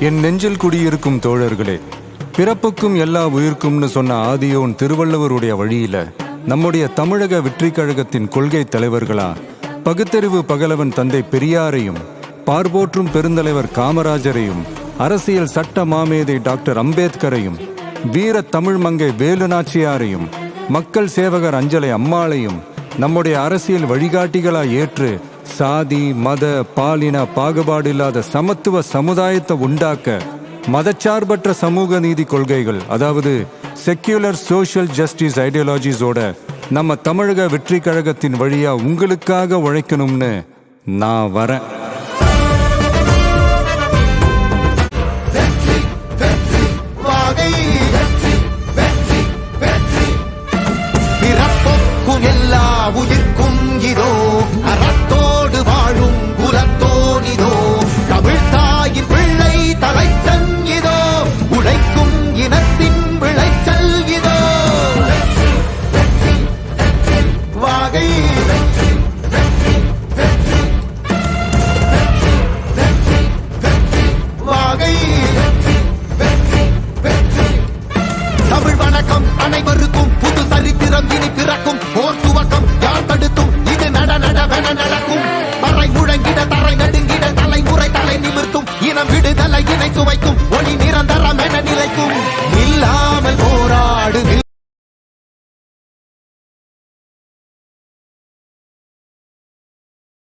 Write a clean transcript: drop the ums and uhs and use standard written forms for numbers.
என் நெஞ்சில் குடியிருக்கும் தோழர்களே, பிறப்புக்கும் எல்லா உயிர்க்கும்னு சொன்ன ஆதியோன் திருவள்ளுவருடைய வழியில நம்முடைய தமிழக வெற்றிக் கழகத்தின் கொள்கை தலைவர்களா பகுத்தறிவு பகலவன் தந்தை பெரியாரையும், பார்போற்றும் பெருந்தலைவர் காமராஜரையும், அரசியல் சட்ட மாமேதை டாக்டர் அம்பேத்கரையும், வீர தமிழ் மங்கை வேலு நாச்சியாரையும், மக்கள் சேவகர் அஞ்சலை அம்மாளையும் நம்முடைய அரசியல் வழிகாட்டிகளா ஏற்று சாதி மத பாலின பாகுபாடு இல்லாத சமத்துவ சமுதாயத்தை உண்டாக்க மதச்சார்பற்ற சமூக நீதி கொள்கைகள், அதாவது செக்யூலர் சோஷியல் ஜஸ்டிஸ் ஐடியாலஜிஸோட நம்ம தமிழக வெற்றி கழகத்தின் வழியா உங்களுக்காக உழைக்கணும்னு நான் வரேன்.